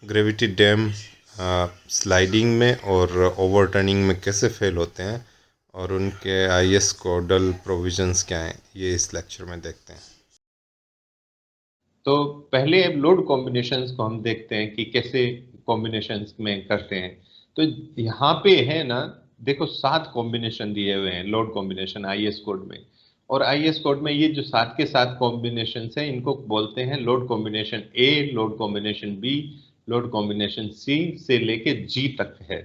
Gravity dam sliding में और overturning में कैसे फेल होते हैं और उनके आईएस कोडल प्रोविजंस क्या हैं, ये इस लेक्चर में देखते हैं। तो पहले लोड कॉम्बिनेशंस को हम देखते हैं कि कैसे कॉम्बिनेशंस में करते हैं। तो यहाँ पे है ना, देखो 7 कॉम्बिनेशन दिए हुए हैं लोड कॉम्बिनेशन आईएस कोड में। और आईएस कोड में ये जो 7 के 7 कॉम्बिनेशन हैं इनको बोलते हैं load combination A, load combination B, load combination C से लेके जी तक है।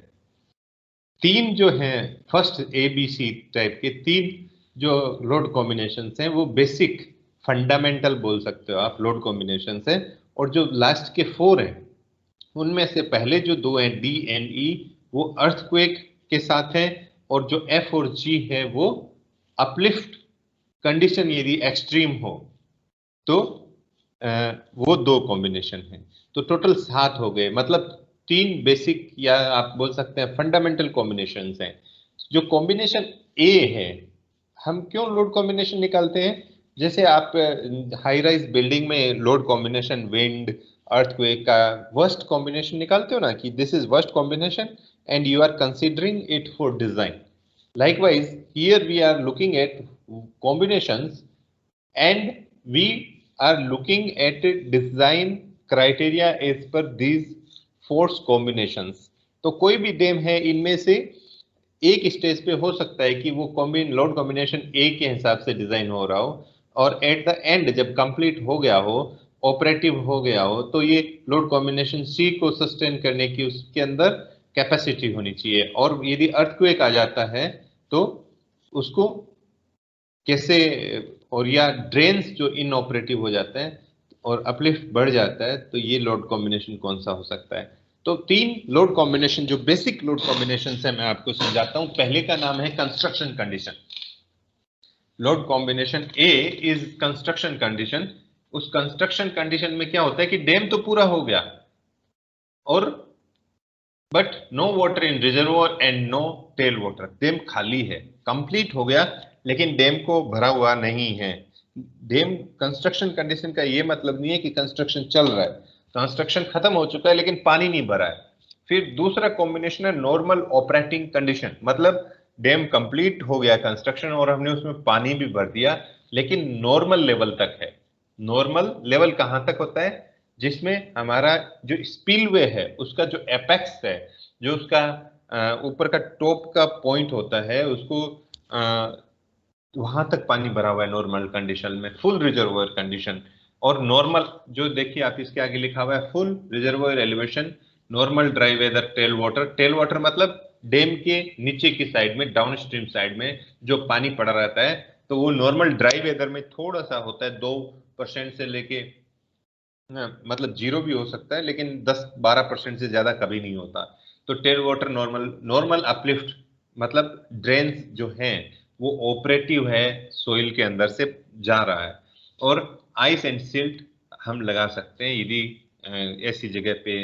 तीन जो हैं first A B C type के तीन जो लोड कॉम्बिनेशन हैं वो बेसिक फंडामेंटल बोल सकते हो आप लोड कॉम्बिनेशन है। और जो लास्ट के 4 हैं उनमें से पहले जो 2 हैं डी एंड ई वो अर्थक्वेक के साथ हैं, और जो एफ और जी है वो अपलिफ्ट कंडीशन यदि एक्सट्रीम हो तो वो 2 कॉम्बिनेशन हैं। तो टोटल 7 हो गए, मतलब 3 बेसिक या आप बोल सकते हैं फंडामेंटल कॉम्बिनेशन हैं। जो कॉम्बिनेशन ए है, हम क्यों लोड कॉम्बिनेशन निकालते हैं? जैसे आप हाई राइज बिल्डिंग में लोड कॉम्बिनेशन विंड अर्थक्वेक का वर्स्ट कॉम्बिनेशन निकालते हो ना, कि this is worst combination and you are considering it for design. Likewise, here we are looking at combinations and we are looking at design criteria as per these force combinations। तो कोई भी dam है इनमें से एक stage पे हो सकता है कि वो लोड कॉम्बिनेशन ए के हिसाब से डिजाइन हो रहा हो, और एट द एंड जब कंप्लीट हो गया हो, ऑपरेटिव हो गया हो, तो ये लोड कॉम्बिनेशन सी को सस्टेन करने की उसके अंदर कैपेसिटी होनी चाहिए। और यदि अर्थक्वेक आ जाता है तो उसको कैसे, और या ड्रेन्स जो इनऑपरेटिव हो जाते हैं और अपलिफ्ट बढ़ जाता है, तो ये लोड कॉम्बिनेशन कौन सा हो सकता है? तो 3 लोड कॉम्बिनेशन जो बेसिक लोड कॉम्बिनेशन है मैं आपको समझाता हूं। पहले का नाम है construction condition. Load combination A is construction condition. उस कंस्ट्रक्शन कंडीशन में क्या होता है कि डैम तो पूरा हो गया और but no water in reservoir and no tail water. Dam खाली है, कंप्लीट हो गया, लेकिन डैम को भरा हुआ नहीं है। डैम कंस्ट्रक्शन कंडीशन का ये मतलब नहीं है कि कंस्ट्रक्शन चल रहा है, कंस्ट्रक्शन खत्म हो चुका है लेकिन पानी नहीं भरा है। फिर दूसरा कॉम्बिनेशन है नॉर्मल ऑपरेटिंग कंडीशन, मतलब डैम कंप्लीट हो गया कंस्ट्रक्शन और हमने उसमें पानी भी भर दिया, लेकिन नॉर्मल लेवल तक है। नॉर्मल लेवल कहां तक होता है? जिसमें हमारा जो स्पिलवे है उसका जो एपेक्स है, जो उसका ऊपर का टॉप का पॉइंट होता है, उसको वहां तक पानी भरा हुआ है नॉर्मल कंडीशन में, फुल रिजर्वोयर कंडीशन। और नॉर्मल जो देखिए आप इसके आगे लिखा हुआ है full reservoir elevation, normal dry weather tail water. Tail water मतलब डैम के नीचे की साइड में, डाउन स्ट्रीम साइड में जो पानी पड़ा रहता है, तो वो नॉर्मल ड्राई वेदर में थोड़ा सा होता है, 2% से लेके मतलब जीरो भी हो सकता है, लेकिन 10-12% से ज्यादा कभी नहीं होता। तो tail water normal, normal uplift मतलब ड्रेन्स जो हैं वो ऑपरेटिव है, सोइल के अंदर से जा रहा है। और आइस एंड सिल्ट हम लगा सकते हैं यदि ऐसी जगह पे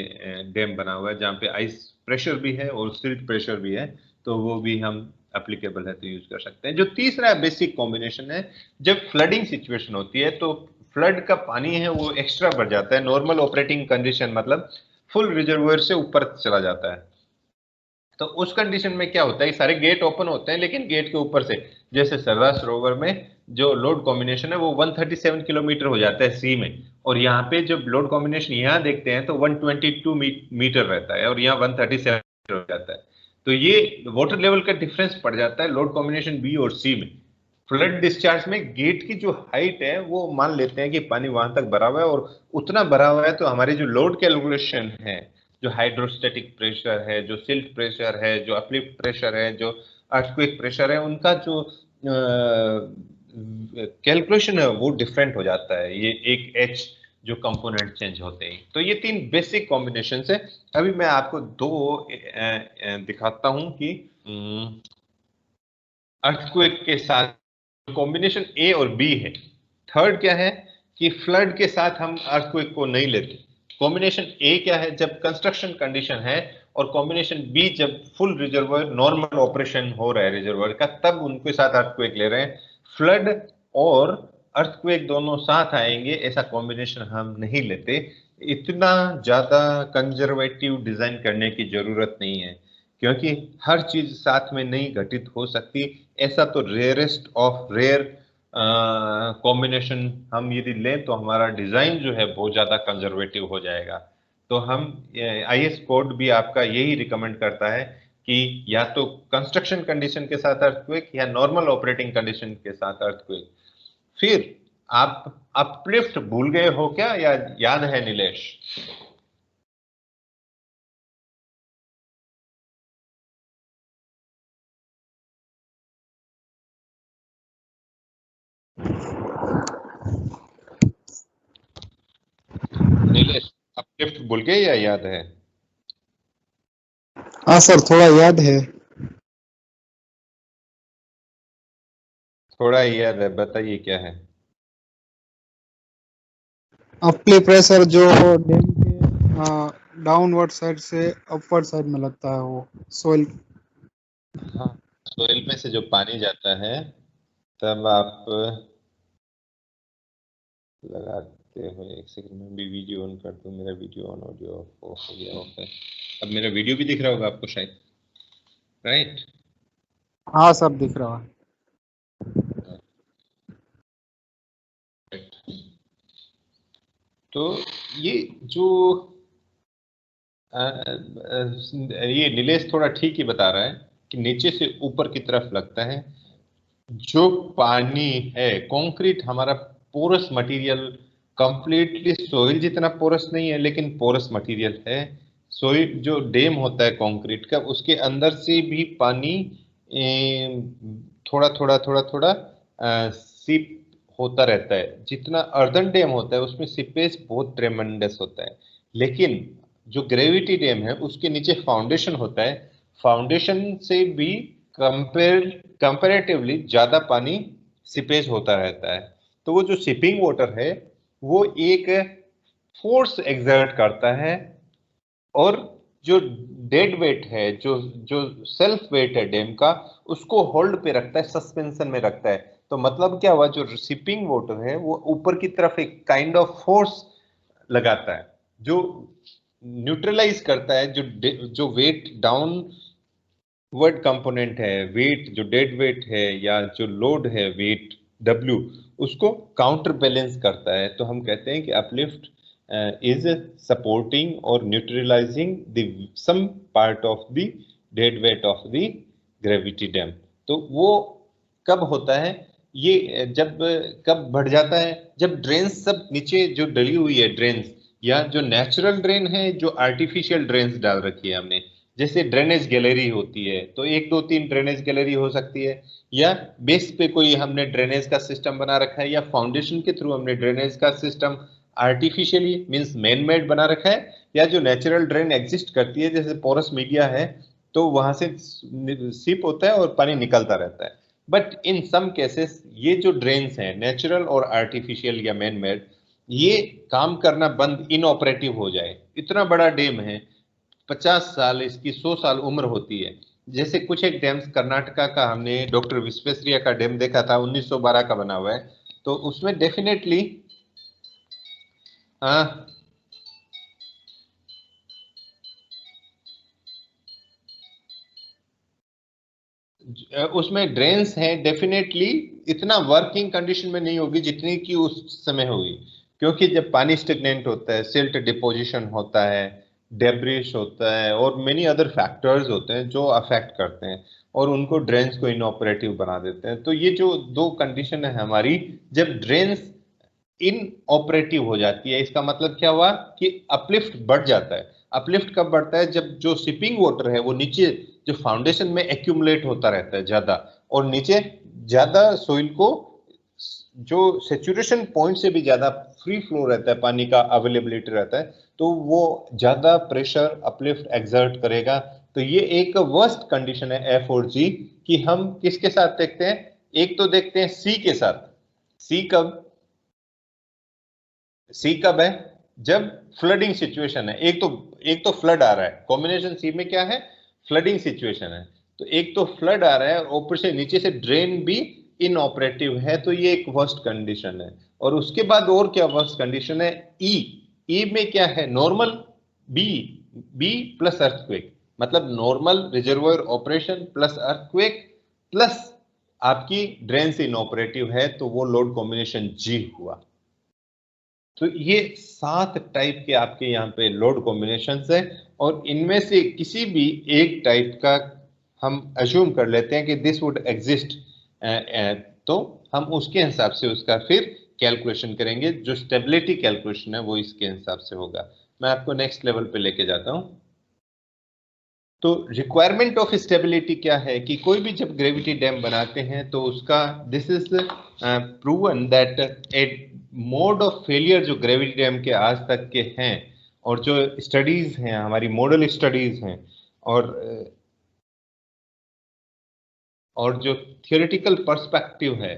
डैम बना हुआ है जहाँ पे आइस प्रेशर भी है और सिल्ट प्रेशर भी है, तो वो भी हम एप्लीकेबल है तो यूज कर सकते हैं। जो तीसरा बेसिक कॉम्बिनेशन है, जब फ्लडिंग सिचुएशन होती है तो फ्लड का पानी है वो एक्स्ट्रा बढ़ जाता है। नॉर्मल ऑपरेटिंग कंडीशन मतलब फुल रिजर्वोयर से ऊपर चला जाता है। तो उस कंडीशन में क्या होता है, सारे गेट ओपन होते हैं लेकिन गेट के ऊपर से, जैसे सरदार सरोवर में जो लोड कॉम्बिनेशन है वो 137 किलोमीटर हो जाता है सी में, और यहाँ पे जब लोड कॉम्बिनेशन यहाँ देखते हैं तो 122 मीटर रहता है और यहाँ 137 हो जाता है। तो ये वाटर लेवल का डिफरेंस पड़ जाता है लोड कॉम्बिनेशन बी और सी में। फ्लड डिस्चार्ज में गेट की जो हाइट है वो मान लेते हैं कि पानी वहां तक भरा हुआ है, और उतना भरा हुआ है तो हमारी जो लोड कैलकुलेशन है, जो हाइड्रोस्टैटिक प्रेशर है, जो सिल्ट प्रेशर है, जो अपलिफ्ट प्रेशर है, जो अर्थक्वेक प्रेशर है, उनका जो कैलकुलेशन है वो डिफरेंट हो जाता है, ये एक एच जो कंपोनेंट चेंज होते हैं। तो ये 3 बेसिक कॉम्बिनेशन है। अभी मैं आपको 2 दिखाता हूं कि अर्थक्वेक के साथ कॉम्बिनेशन ए और बी है। थर्ड क्या है कि फ्लड के साथ हम अर्थक्वेक को नहीं लेते। कॉम्बिनेशन ए क्या है, जब कंस्ट्रक्शन कंडीशन है, और कॉम्बिनेशन बी जब फुल रिजर्वोयर नॉर्मल ऑपरेशन हो रहा है रिजर्वोयर का, तब उनके साथ अर्थक्वेक ले रहे हैं। फ्लड और अर्थक्वेक दोनों साथ आएंगे ऐसा कॉम्बिनेशन हम नहीं लेते। इतना ज्यादा कंजर्वेटिव डिजाइन करने की जरूरत नहीं है, क्योंकि हर चीज साथ में नहीं घटित हो सकती। ऐसा तो रेयरेस्ट ऑफ रेयर कॉम्बिनेशन हम यदि लें तो हमारा डिजाइन जो है बहुत ज्यादा कंजर्वेटिव हो जाएगा। तो हम आईएस कोड भी आपका यही रिकमेंड करता है कि या तो कंस्ट्रक्शन कंडीशन के साथ अर्थक्वेक या नॉर्मल ऑपरेटिंग कंडीशन के साथ अर्थक्वेक। फिर आप अपलिफ्ट भूल गए हो क्या, या याद है नीलेश? नीलेश, अपलिफ्ट भूल गए या याद है? हाँ सर, थोड़ा याद है। थोड़ा ही याद है, बताइए क्या है? अपली प्रेशर जो डैम के डाउनवर्ड साइड से अपवर्ड साइड में लगता है, वो सोइल। हाँ, सोइल में से जो पानी जाता है तब आप लगाते हो। एक सेकंड में भी वीडियो ऑन कर दूं, मेरा वीडियो ऑन, ऑडियो ऑफ हो गया, ऑफ है। अब मेरा वीडियो भी दिख रहा होगा आपको शायद, राइट? हाँ सब दिख रहा है। तो ये जो ये नीलेश थोड़ा ठीक ही बता रहा है कि नीचे से ऊपर की तरफ लगता है। जो पानी है, कंक्रीट हमारा पोरस मटेरियल, कंप्लीटली सोइल जितना पोरस नहीं है लेकिन पोरस मटेरियल है। सोइल जो डैम होता है कंक्रीट का, उसके अंदर से भी पानी थोड़ा थोड़ा थोड़ा थोड़ा सीप होता रहता है। जितना अर्दन डैम होता है उसमें सीपेज बहुत ट्रेमेंडस होता है, लेकिन जो ग्रेविटी डैम है उसके नीचे फाउंडेशन होता है। फाउंडेशन से भी कंपेरेटिवली ज्यादा पानी सिपेज होता रहता है। तो वो जो सिपिंग वाटर है वो एक फोर्स एक्सर्ट करता है, और जो डेड वेट है, जो जो सेल्फ वेट है डैम का, उसको होल्ड पे रखता है, सस्पेंशन में रखता है। तो मतलब क्या हुआ, जो सिपिंग वाटर है वो ऊपर की तरफ एक काइंड ऑफ फोर्स लगाता है जो न्यूट्रलाइज करता है जो जो वेट डाउन वर्ड कंपोनेंट है, वेट जो डेड वेट है या जो लोड है वेट डब्ल्यू, उसको काउंटर बैलेंस करता है। तो हम कहते हैं कि अपलिफ्ट इज सपोर्टिंग और neutralizing the some part of the dead weight of the gravity dam. तो वो कब होता है ये, जब कब बढ़ जाता है, जब ड्रेन्स सब नीचे जो डली हुई है ड्रेन्स, या जो नेचुरल ड्रेन है, जो आर्टिफिशियल ड्रेन्स डाल रखी है हमने, जैसे ड्रेनेज गैलरी होती है तो एक दो तीन ड्रेनेज गैलरी हो सकती है, या बेस पे कोई हमने ड्रेनेज का सिस्टम बना रखा है, या फाउंडेशन के थ्रू हमने ड्रेनेज का system artificially means man made बना रखा है, या जो नेचुरल ड्रेन एग्जिस्ट करती है जैसे पोरस मीडिया है, तो वहां से सीप होता है और पानी निकलता रहता है। बट इन सम केसेस ये जो ड्रेन्स हैं नेचुरल और आर्टिफिशियल या मैन मेड, ये काम करना बंद, इनऑपरेटिव हो जाए। इतना बड़ा डैम है, 50 साल इसकी 100 साल उम्र होती है। जैसे कुछ एक डैम्स कर्नाटका का हमने डॉक्टर विश्वेश्वरैया का डैम देखा था, 1912 का बना हुआ है। तो उसमें डेफिनेटली उसमें ड्रेन्स हैं, डेफिनेटली इतना वर्किंग कंडीशन में नहीं होगी जितनी कि उस समय होगी, क्योंकि जब पानी स्टेगनेंट होता है, सिल्ट डिपोजिशन होता है, डेब्रिश होता है, और मेनी अदर फैक्टर्स होते हैं जो अफेक्ट करते हैं और उनको ड्रेन्स को इनऑपरेटिव बना देते हैं। तो ये जो दो कंडीशन है हमारी, जब ड्रेन्स इन ऑपरेटिव हो जाती है, इसका मतलब क्या हुआ कि अपलिफ्ट बढ़ जाता है। अपलिफ्ट कब बढ़ता है, जब जो सिपिंग वाटर है वो नीचे जो फाउंडेशन में एक्यूमुलेट होता रहता है ज्यादा, और नीचे ज्यादा सोइल को जो सेचुरेशन पॉइंट से भी ज्यादा फ्री फ्लो रहता है, पानी का अवेलेबिलिटी रहता है, तो वो ज्यादा प्रेशर अपलिफ्ट एक्सर्ट करेगा। तो ये एक वर्स्ट कंडीशन है एफ और जी, कि हम किसके साथ देखते हैं? एक तो देखते हैं सी के साथ। सी कब? सी कब है? जब फ्लडिंग सिचुएशन है। एक तो फ्लड आ रहा है, कॉम्बिनेशन सी में क्या है? फ्लडिंग सिचुएशन है। तो एक तो फ्लड आ रहा है, ऊपर से नीचे से ड्रेन भी इनऑपरेटिव है, तो ये एक वर्स्ट कंडीशन है। और उसके बाद और क्या वर्स्ट कंडीशन है? ई। ई में क्या है, नॉर्मल, बी प्लस अर्थक्वेक, मतलब normal reservoir operation plus earthquake plus आपकी ड्रेन्स इनऑपरेटिव है, तो वो लोड कॉम्बिनेशन जी हुआ। तो ये 7 टाइप के आपके यहाँ पे लोड कॉम्बिनेशंस है, और इनमें से किसी भी एक टाइप का हम अज्यूम कर लेते हैं कि दिस वुड एग्जिस्ट, तो हम उसके हिसाब से उसका फिर कैलकुलेशन करेंगे। जो स्टेबिलिटी कैलकुलेशन है वो इसके हिसाब से होगा। मैं आपको नेक्स्ट लेवल पे लेके जाता हूं। तो रिक्वायरमेंट ऑफ स्टेबिलिटी क्या है कि कोई भी जब ग्रेविटी डैम बनाते हैं तो उसका this is proven that A mode of failure जो ग्रेविटी डैम के आज तक के हैं, और जो स्टडीज हैं हमारी मॉडल स्टडीज हैं, और जो थियोरेटिकल पर्सपेक्टिव है,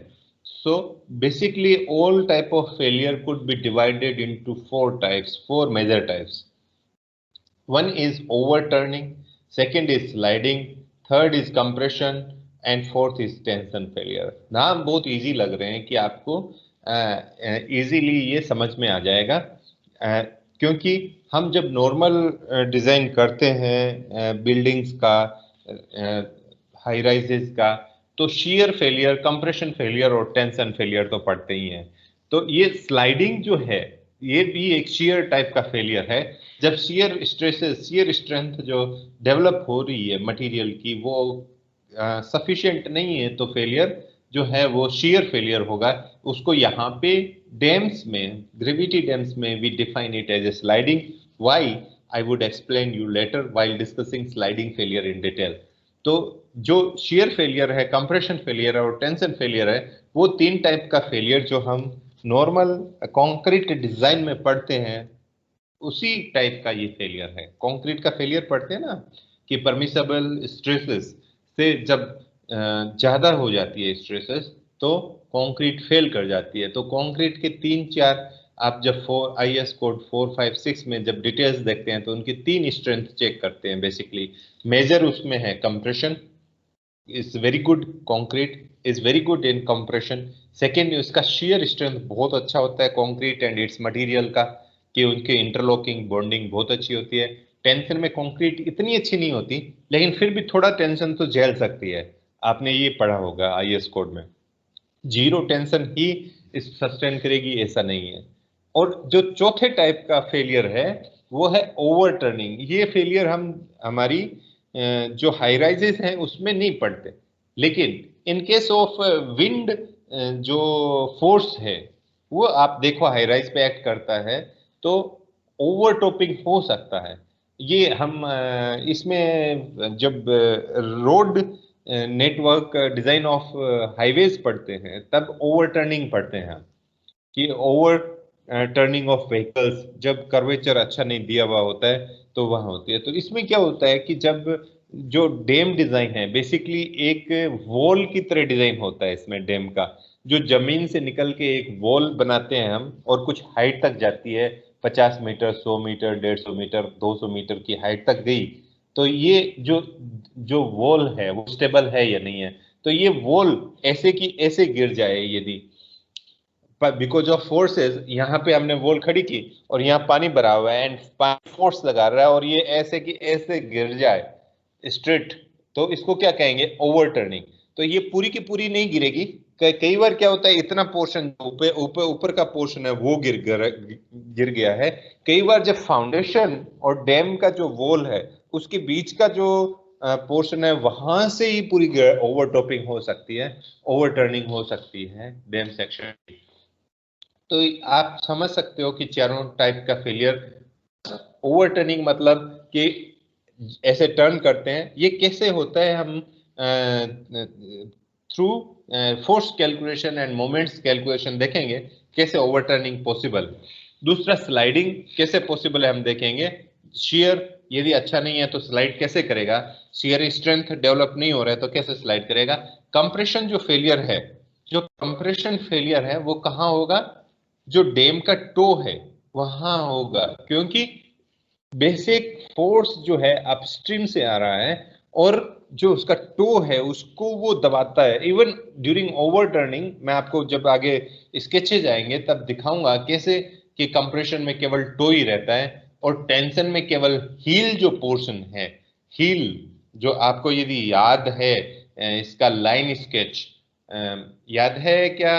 so basically all type of failure could be divided into 4 major types. One is overturning, second is sliding, third is compression, and fourth is tension failure. नाम बहुत easy लग रहे हैं कि आपको इजीली ये समझ में आ जाएगा, क्योंकि हम जब नॉर्मल डिजाइन करते हैं बिल्डिंग्स का, हाई राइजेस का, तो शियर फेलियर, कंप्रेशन फेलियर और टेंशन फेलियर तो पड़ते ही हैं। तो ये स्लाइडिंग जो है ये भी एक शियर टाइप का फेलियर है। जब शियर स्ट्रेसेस, शियर स्ट्रेंथ जो डेवलप हो रही है मटेरियल की वो सफिशिएंट नहीं है, तो फेलियर जो है वो शियर फेलियर होगा। उसको यहाँ पे डैम्स में, ग्रेविटी डैम्स में we define it as a sliding. Why I would explain you later while discussing sliding failure in detail. तो जो शियर फेलियर है, कंप्रेशन फेलियर है और टेंशन फेलियर है, वो 3 टाइप का फेलियर जो हम नॉर्मल कंक्रीट डिजाइन में पढ़ते हैं उसी टाइप का ये फेलियर है। कंक्रीट का फेलियर पढ़ते हैं ना कि परमिसेबल स्ट्रेसेस से जब ज्यादा हो जाती है स्ट्रेसेस तो कंक्रीट फेल कर जाती है। तो कंक्रीट के 3-4 आप जब IS कोड 456 में जब डिटेल्स देखते हैं तो उनकी 3 स्ट्रेंथ चेक करते हैं बेसिकली। मेजर उसमें है compression, is very good, concrete is very good in compression. Second, उसका शियर स्ट्रेंथ बहुत अच्छा होता है कंक्रीट एंड इट्स मटेरियल का, कि उनके इंटरलॉकिंग बॉन्डिंग बहुत अच्छी होती है। टेंशन में कंक्रीट इतनी अच्छी नहीं होती, लेकिन फिर भी थोड़ा टेंशन तो झेल सकती है। आपने ये पढ़ा होगा IS कोड में, 0 टेंशन ही सस्टेन करेगी ऐसा नहीं है। और जो चौथे टाइप का फेलियर है वो है ओवरटर्निंग। ये फेलियर हम हमारी जो हाई राइजेस हैं उसमें नहीं पढ़ते, लेकिन इन केस ऑफ विंड जो फोर्स है वो आप देखो हाई राइज पे एक्ट करता है तो ओवरटॉपिंग हो सकता है। ये हम इसमें जब road network design of highways पढ़ते हैं तब ओवरटर्निंग पढ़ते हैं कि ओवर टर्निंग ऑफ व्हीकल्स, जब कर्वेचर अच्छा नहीं दिया हुआ होता है तो वहां होती है। तो इसमें क्या होता है कि जब जो डैम डिजाइन है बेसिकली एक वॉल की तरह डिजाइन होता है इसमें डैम का, जो जमीन से निकल के एक वॉल बनाते हैं हम और कुछ हाइट तक जाती है, 50 मीटर, 100 मीटर, 150 मीटर, 200 मीटर की हाइट तक गई। तो ये जो वॉल है वो स्टेबल है या नहीं है। तो ये वॉल ऐसे की ऐसे गिर जाए यदि बिकॉज ऑफ फोर्सेस, यहाँ पे हमने वॉल खड़ी की और यहाँ पानी भरा हुआ है एंड पानी फोर्स लगा रहा है और ये ऐसे की ऐसे गिर जाए स्ट्रेट, तो इसको क्या कहेंगे, ओवरटर्निंग। तो ये पूरी की पूरी नहीं गिरेगी। कई बार क्या होता है इतना पोर्शन ऊपर का पोर्शन है वो गिर गया है। कई बार जब फाउंडेशन और डैम का जो वॉल है उसके बीच का जो पोर्शन है वहां से ही पूरी ओवरटॉपिंग हो सकती है, ओवरटर्निंग हो सकती है डैम सेक्शन। तो आप समझ सकते हो कि चारों टाइप का फेलियर, ओवरटर्निंग मतलब कि ऐसे टर्न करते हैं, ये कैसे होता है हम through force calculation and moments calculation देखेंगे कैसे ओवरटर्निंग पॉसिबल। दूसरा, स्लाइडिंग कैसे पॉसिबल है हम देखेंगे। शियर यदि अच्छा नहीं है तो स्लाइड कैसे करेगा, शियर स्ट्रेंथ डेवलप नहीं हो रहा है तो कैसे स्लाइड करेगा। कंप्रेशन जो फेलियर है, जो कंप्रेशन फेलियर है वो कहाँ होगा, जो डैम का टो है वहां होगा, क्योंकि बेसिक फोर्स जो है अपस्ट्रीम से आ रहा है और जो उसका टो है उसको वो दबाता है। इवन ड्यूरिंग ओवरटर्निंग, मैं आपको जब आगे स्केचेज आएंगे तब दिखाऊंगा कैसे कि कंप्रेशन में केवल टो ही रहता है और टेंशन में केवल हील जो पोर्शन है, हील जो आपको यदि याद है इसका लाइन स्केच याद है क्या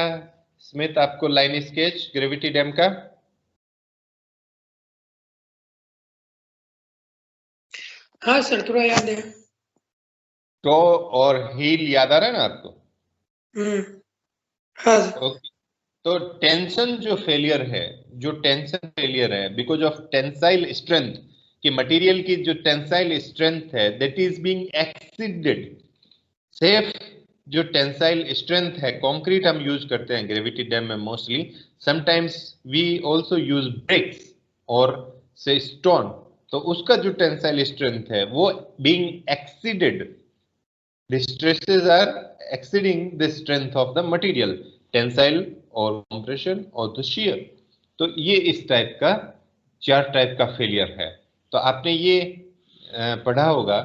स्मिथ आपको लाइन स्केच ग्रेविटी डैम का? हाँ सर थोड़ा याद है। टो और हील याद आ रहा है ना आपको? हाँ सर। ओके, तो टेंशन जो फेलियर है, जो टेंशन फेलियर है बिकॉज ऑफ टेंसाइल स्ट्रेंथ, कि मटेरियल की जो टेंसाइल स्ट्रेंथ है that is being exceeded. Safe जो टेंसाइल स्ट्रेंथ है, कंक्रीट हम यूज करते हैं ग्रेविटी डैम में mostly, sometimes we also use bricks और से स्टोन, तो उसका जो टेंसाइल स्ट्रेंथ है वो being exceeded, the stresses are exceeding the strength of the material, tensile or compression or the shear। तो ये इस टाइप का 4 टाइप का फेलियर है। तो आपने ये पढ़ा होगा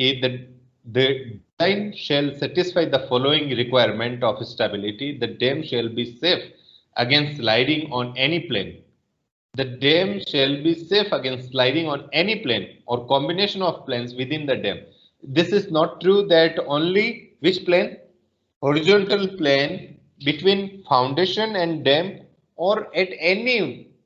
कि the design shall satisfy the following requirement of stability: the dam shall be safe against sliding on any plane, the dam shall be safe against sliding on any plane or combination of planes within the dam। This is not true that only which plane? Horizontal plane between foundation and dam or at any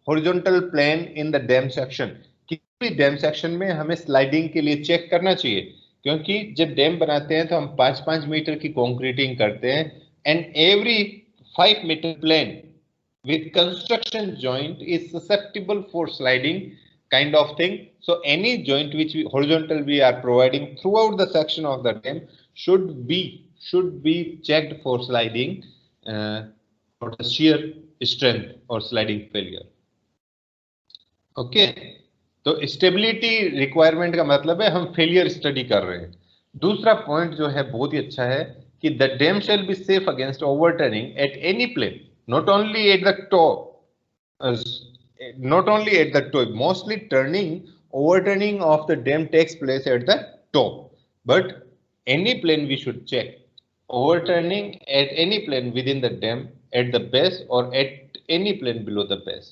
horizontal plane in the dam section। किसी भी dam section में हमें sliding के लिए check करना चाहिए, क्योंकि जब डैम बनाते हैं तो हम 5-5 मीटर की कंक्रीटिंग करते हैं and every 5 metre plane with construction joint is susceptible for sliding kind of thing। So any joint which we horizontal we are providing throughout the section of the dam should be checked for sliding for the shear strength or sliding failure। okay, तो stability requirement का मतलब है हम failure study कर रहे हैं। दूसरा point जो है बहुत ही अच्छा है कि the dam shall be safe against overturning at any plane, not only at the top, not only at the top, mostly overturning of the dam takes place at the top, but any plane we should check overturning at any plane within the dam at the base or at any plane below the base,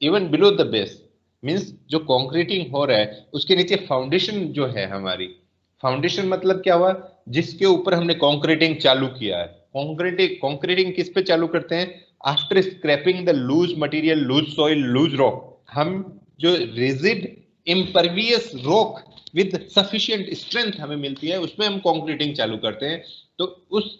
even below the base means जो concreting हो रहा है उसके नीचे foundation जो है हमारी, foundation मतलब क्या हुआ, जिसके ऊपर हमने कंक्रीटिंग चालू किया है। कंक्रीटिंग किस पे चालू करते हैं? After scraping the loose material, loose soil, loose rock, हम जो rigid impervious rock with sufficient strength हमें मिलती है उसमें हम कंक्रीटिंग चालू करते हैं। तो उस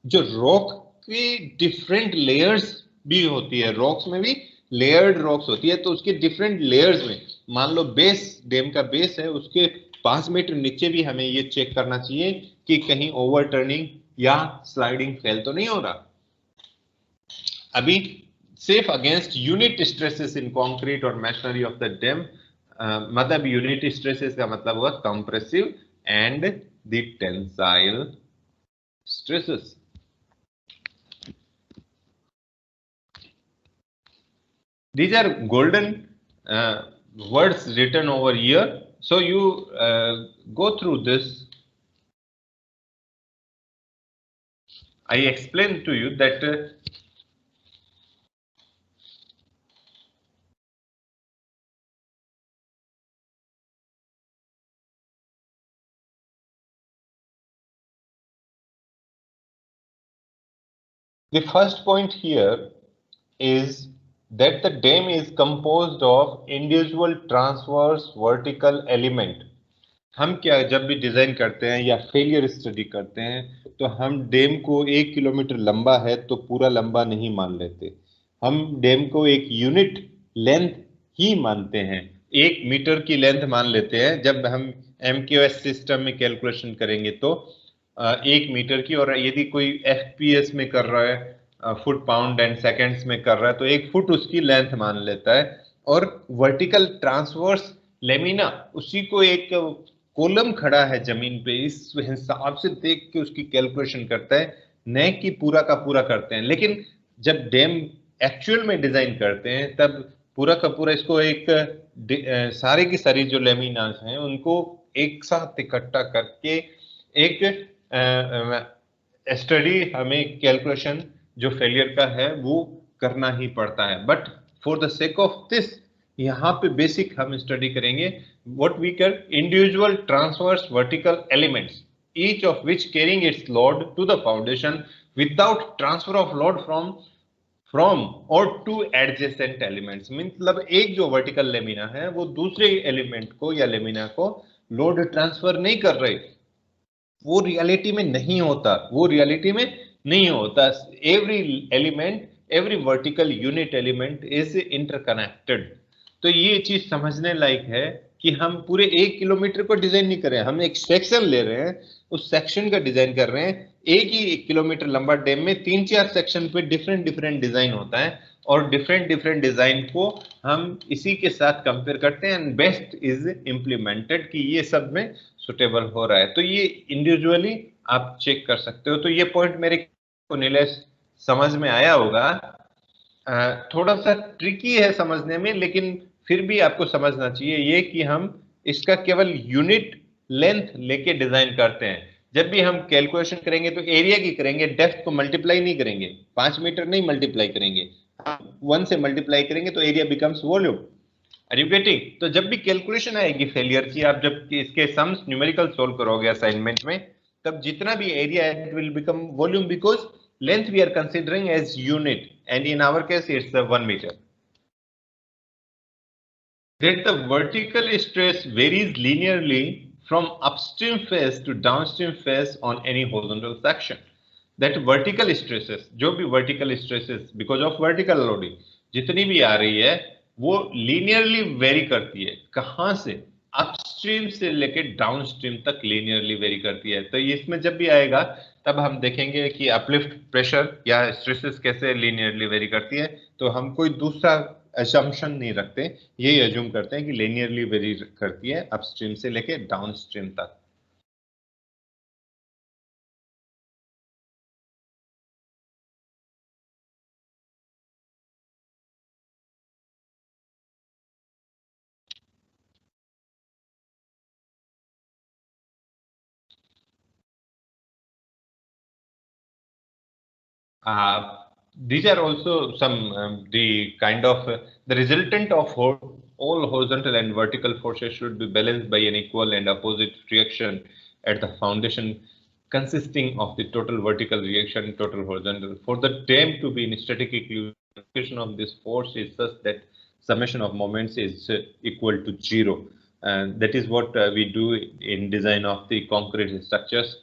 जो रॉक की डिफरेंट लेयर्स भी होती है, रॉक्स में भी लेयर्ड रॉक्स होती है, तो उसके डिफरेंट लेयर्स में मान लो बेस, डैम का बेस है, उसके 5 मीटर नीचे भी हमें ये चेक करना चाहिए कि कहीं ओवरटर्निंग या स्लाइडिंग फेल तो नहीं हो रहा। अभी सेफ अगेंस्ट यूनिट स्ट्रेसेस इन कंक्रीट और मैशनरी ऑफ द डैम, मतलब यूनिट स्ट्रेसेस का मतलब हुआ compressive and the tensile stresses. These are golden words written over here, so you go through this। I explained to you that the first point here is that the dam is composed of individual transverse vertical element। हम क्या जब भी design करते हैं या failure study करते हैं तो हम डैम को 1 किलोमीटर लंबा है तो पूरा लंबा नहीं मान लेते, हम डैम को एक यूनिट लेंथ ही मानते हैं, 1 मीटर की लेंथ मान लेते हैं। जब हम MQS सिस्टम में कैलकुलेशन करेंगे तो 1 मीटर की, और यदि कोई FPS में कर रहा है, फुट पाउंड एंड सेकेंड्स में कर रहा है, तो 1 फुट उसकी लेंथ मान लेता है। और वर्टिकल ट्रांसवर्स लेमिना उसी को एक कॉलम खड़ा है जमीन पे, इस हिसाब से देख के उसकी कैलकुलेशन करता है, न कि पूरा का पूरा करते हैं। लेकिन जब डैम एक्चुअल में डिजाइन करते हैं तब पूरा का पूरा इसको एक सारी की सारी जो लेमिनास हैं उनको एक साथ इकट्ठा करके एक स्टडी हमें कैलकुलेशन जो फेलियर का है वो करना ही पड़ता है। But for the sake of this यहाँ पे बेसिक हम स्टडी करेंगे व्हाट वी कर individual transverse vertical elements each of which carrying its load to the foundation without transfer of load from or to adjacent elements। मतलब एक जो vertical lamina है वो दूसरे एलिमेंट को या लेमिना को लोड ट्रांसफर नहीं कर रहे, वो रियलिटी में नहीं होता, वो रियलिटी में नहीं होता। Every element, every vertical unit element is interconnected. तो ये चीज समझने लायक है कि हम पूरे 1 किलोमीटर को डिजाइन नहीं कर रहे हैं, हम एक सेक्शन ले रहे हैं, उस सेक्शन का डिजाइन कर रहे हैं। एक ही 1 किलोमीटर लंबा डैम में 3-4 सेक्शन पे डिफरेंट डिजाइन होता है और डिफरेंट डिजाइन को हम इसी के साथ कंपेयर करते हैं एंड बेस्ट इज इम्प्लीमेंटेड कि ये सब में सुटेबल हो रहा है। तो ये इंडिविजुअली आप चेक कर सकते हो। तो ये पॉइंट मेरे को नीलेश समझ में आया होगा। थोड़ा सा ट्रिकी है समझने में, लेकिन फिर भी आपको समझना चाहिए ये कि हम इसका केवल यूनिट लेंथ लेके डिजाइन करते हैं। जब भी हम कैलकुलेशन करेंगे तो एरिया की करेंगे, डेप्थ को मल्टीप्लाई नहीं करेंगे, 5 मीटर नहीं मल्टीप्लाई करेंगे, 1 से मल्टीप्लाई करेंगे तो area becomes volume. Are you getting? तो जब भी कैलकुलेशन आएगी फेलियर की, आप जब इसके सम्स न्यूमेरिकल सोल्व करोगे असाइनमेंट में, तब जितना भी एरिया है it will become volume because length we are considering as unit and in our case it's 1 metre. That the vertical stress varies linearly from upstream phase to downstream phase on any horizontal section. That vertical stresses, जो भी vertical stresses because of vertical loading जितनी भी आ रही है वो linearly vary करती है। कहाँ से? upstream से लेके downstream तक linearly vary करती है। तो इसमें जब भी आएगा तब हम देखेंगे कि uplift pressure या stresses कैसे linearly vary करती है। तो हम कोई दूसरा assumption नहीं रखते, यही assume करते हैं कि linearly vary करती है upstream से लेके downstream तक। These are also some the kind of the resultant of all horizontal and vertical forces should be balanced by an equal and opposite reaction at the foundation consisting of the total vertical reaction, total horizontal. For the dam to be in static equilibrium of this force is such that summation of moments is equal to 0. And that is what we do in design of the concrete structures.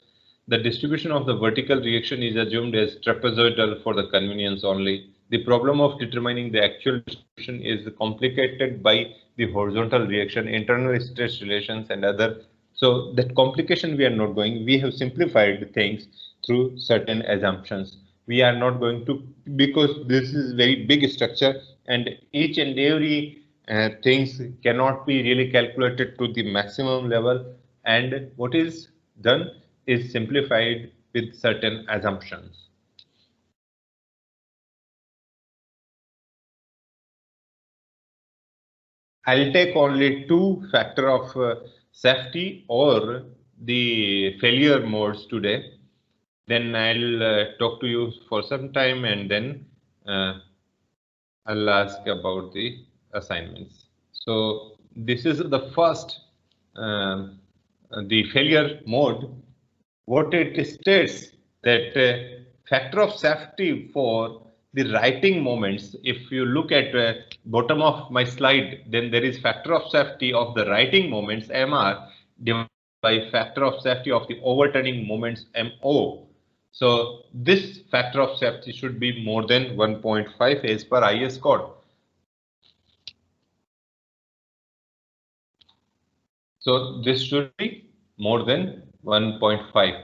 The distribution of the vertical reaction is assumed as trapezoidal for the convenience only. The problem of determining the actual distribution is complicated by the horizontal reaction, internal stress relations and other. So that complication we are not going, we have simplified things through certain assumptions. We are not going to, because this is very big structure and each and every things cannot be really calculated to the maximum level, and what is done is simplified with certain assumptions. I'll take only 2 factors of safety or the failure modes today. Then I'll talk to you for some time and then I'll ask about the assignments. So this is the first, the failure mode. What it states that factor of safety for the writing moments. If you look at bottom of my slide, then there is factor of safety of the writing moments MR divided by factor of safety of the overturning moments MO. So this factor of safety should be more than 1.5 as per IS code. So this should be more than 1.5.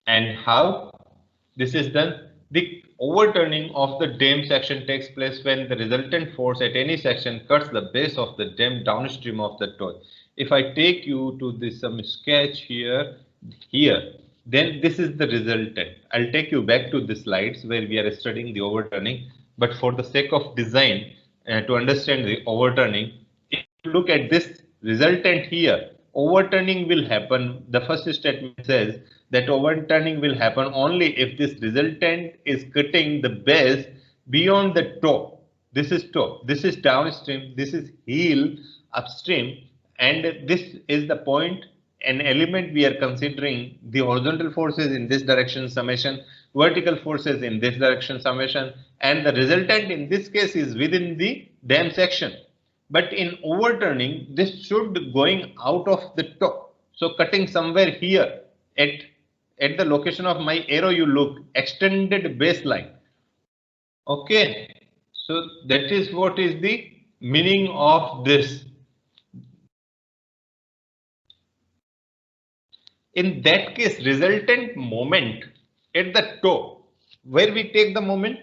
And how this is done? The overturning of the dam section takes place when the resultant force at any section cuts the base of the dam downstream of the toe. If I take you to this some sketch here, then this is the resultant. I'll take you back to the slides where we are studying the overturning, but for the sake of design to understand the overturning, if you look at this resultant here, overturning will happen. The first statement says that overturning will happen only if this resultant is cutting the base beyond the toe. This is toe, this is downstream, this is heel upstream, and this is the point, an element we are considering the horizontal forces in this direction summation, vertical forces in this direction summation, and the resultant in this case is within the dam section. But in overturning, this should going out of the top. So cutting somewhere here at the location of my arrow, you look extended baseline. Okay, so that is what is the meaning of this. In that case, resultant moment at the toe, where we take the moment,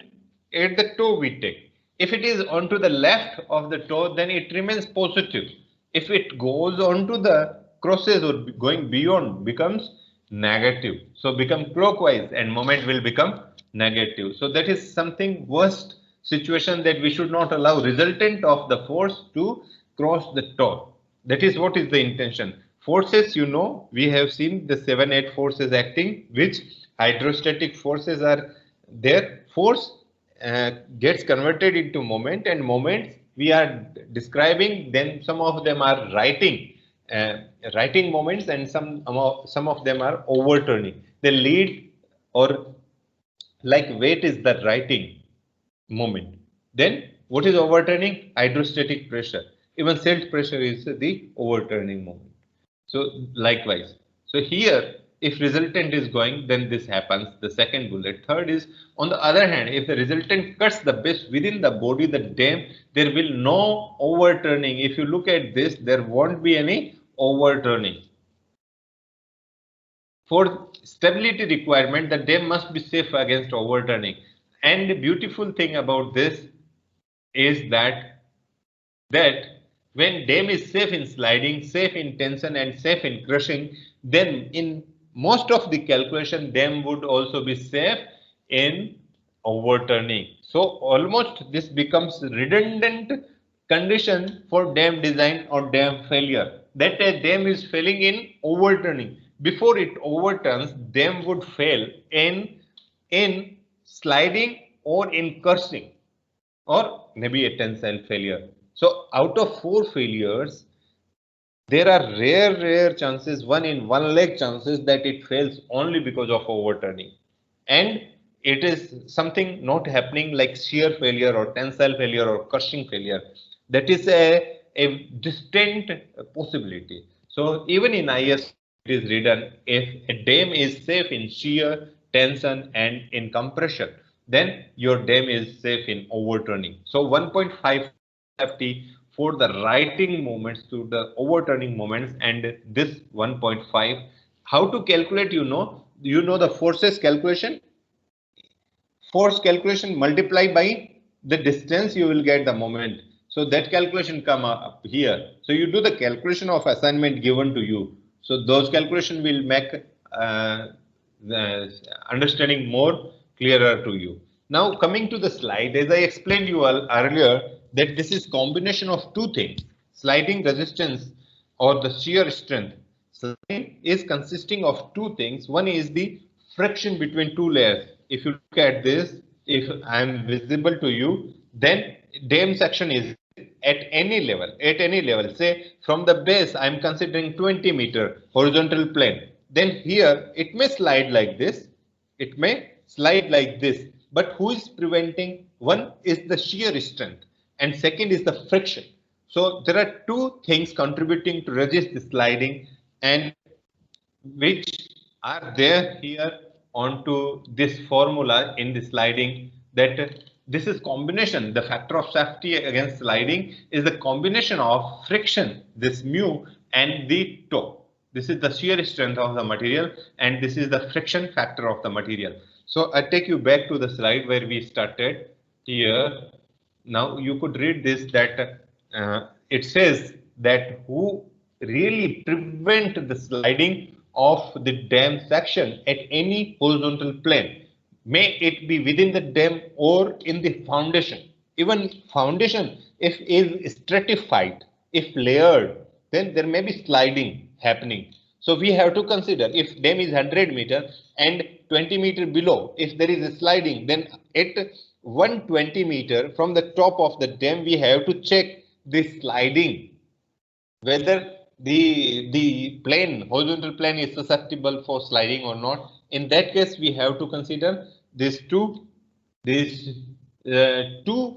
at the toe we take. If it is onto the left of the toe, then it remains positive. If it goes onto the crosses or going beyond, becomes negative. So become clockwise and moment will become negative. So that is something worst situation, that we should not allow resultant of the force to cross the toe. That is what is the intention. Forces, you know, we have seen the 7-8 forces acting, which hydrostatic forces are there. Force gets converted into moment, and moments we are describing, then some of them are writing moments, and some of them are overturning. They lead, or like weight is the writing moment. Then what is overturning? Hydrostatic pressure. Even silt pressure is the overturning moment. So likewise, so here if resultant is going, then this happens, the second bullet. Third is, on the other hand, if the resultant cuts the base within the body, the dam, there will no overturning. If you look at this, there won't be any overturning. For stability requirement, the dam must be safe against overturning. And the beautiful thing about this is that when dam is safe in sliding, safe in tension, and safe in crushing, then in most of the calculation, dam would also be safe in overturning. So almost this becomes redundant condition for dam design or dam failure, that a dam is failing in overturning. Before it overturns, dam would fail in sliding or in crushing, or maybe a tensile failure. So out of 4 failures, there are rare chances, 1 in 1 lakh chances, that it fails only because of overturning. And it is something not happening like shear failure or tensile failure or crushing failure. That is a distinct possibility. So even in IS, it is written, if a dam is safe in shear, tension, and in compression, then your dam is safe in overturning. So 1.5 safety for the writing moments to the overturning moments, and this 1.5. How to calculate? You know the forces calculation. Force calculation multiply by the distance, you will get the moment. So that calculation come up here. So you do the calculation of assignment given to you. So those calculation will make the understanding more clearer to you. Now coming to the slide, as I explained you all earlier, that this is combination of 2 things: sliding resistance or the shear strength. Sliding is consisting of 2 things. One is the friction between 2 layers. If you look at this, if I am visible to you, then dam section is at any level, say from the base, I am considering 20 meter horizontal plane. Then here it may slide like this, it may slide like this, but who is preventing? One is the shear strength, and second is the friction. So there are 2 things contributing to resist the sliding, and which are there here onto this formula in the sliding, that this is combination. The factor of safety against sliding is the combination of friction, this mu, and the toe. This is the shear strength of the material, and this is the friction factor of the material. So I take you back to the slide where we started here. Now you could read this, that it says that who really prevent the sliding of the dam section at any horizontal plane, may it be within the dam or in the foundation. Even foundation, if is stratified, if layered, then there may be sliding. happening. So we have to consider if dam is 100 meter and 20 meter below, if there is a sliding, then at 120 meter from the top of the dam, we have to check this sliding, whether the plane, horizontal plane is susceptible for sliding or not. In that case, we have to consider these two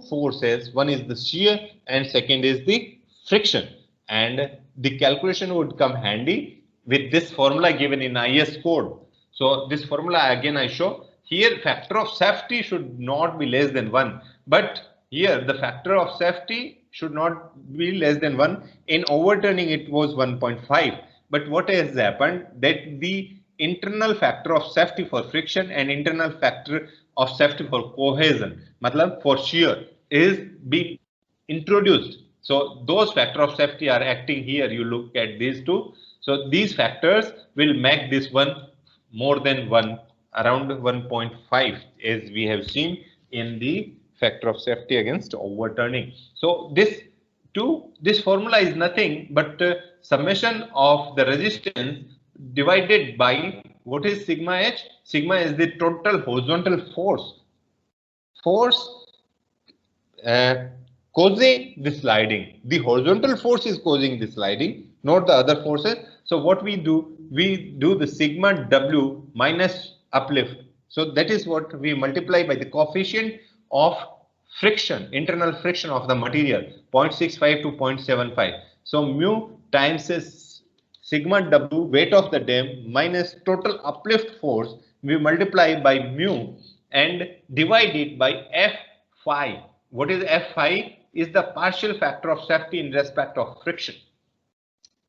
forces. One is the shear and second is the friction, and the calculation would come handy with this formula given in IS code. So this formula again I show here, factor of safety should not be less than 1, but here the factor of safety should not be less than 1. In overturning it was 1.5, but what has happened that the internal factor of safety for friction and internal factor of safety for cohesion, matlab for shear, is being introduced. So those factor of safety are acting here. You look at these two. So these factors will make this one more than 1, around 1.5, as we have seen in the factor of safety against overturning. So this formula is nothing but summation of the resistance divided by what is sigma h. Sigma is the total horizontal force causing the sliding. The horizontal force is causing the sliding, not the other forces. So what we do the sigma W minus uplift. So that is what we multiply by the coefficient of friction, internal friction of the material, 0.65 to 0.75. So mu times sigma W, weight of the dam, minus total uplift force, we multiply by mu and divide it by F phi. What is F phi? Is the partial factor of safety in respect of friction.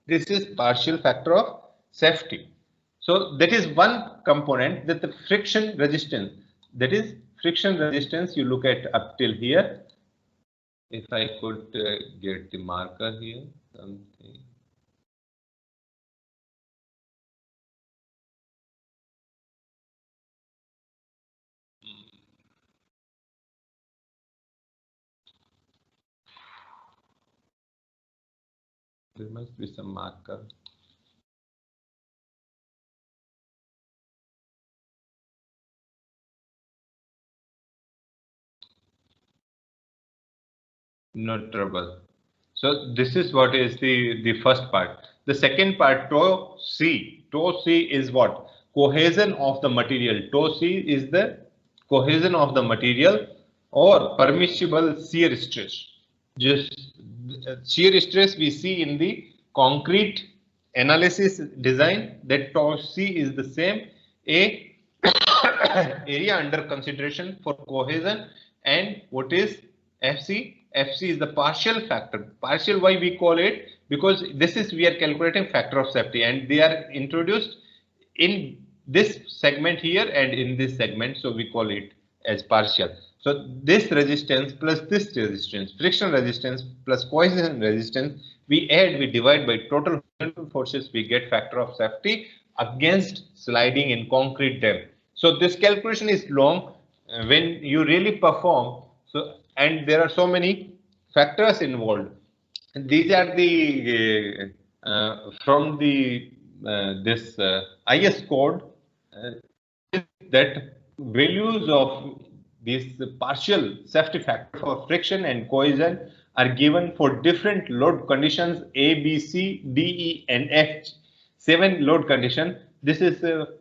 This is partial factor of safety. So that is one component, that the friction resistance, that is friction resistance. You look at up till here. If I could get the marker here, something. There must be some marker. No trouble. So this is what is the first part. The second part, tau C. Tau C is what? Cohesion of the material. Tau C is the cohesion of the material or permissible shear stress. Just shear stress we see in the concrete analysis design, that tau C is the same a area under consideration for cohesion. And what is FC? FC is the partial factor. Partial, why we call it? Because this is, we are calculating factor of safety and they are introduced in this segment here and in this segment. So we call it as partial. So this resistance plus this resistance, friction resistance plus cohesion resistance, we add, we divide by total forces, we get factor of safety against sliding in concrete dam. So this calculation is long when you really perform. So, and there are so many factors involved. And these are the from the this IS code that values of this partial safety factor for friction and cohesion are given for different load conditions A, B, C, D, E, and F. 7 load condition. This is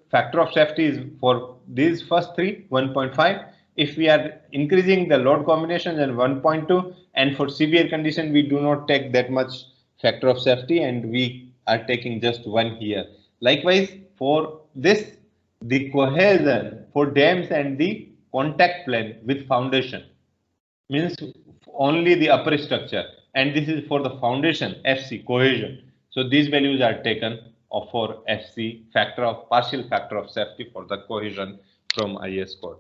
factor of safety is for these first three, 1.5. If we are increasing the load combination, then 1.2, and for severe condition we do not take that much factor of safety and we are taking just 1 here. Likewise for this, the cohesion for dams and the contact plane with foundation means only the upper structure, and this is for the foundation FC cohesion. So these values are taken for FC factor of partial factor of safety for the cohesion from IS code.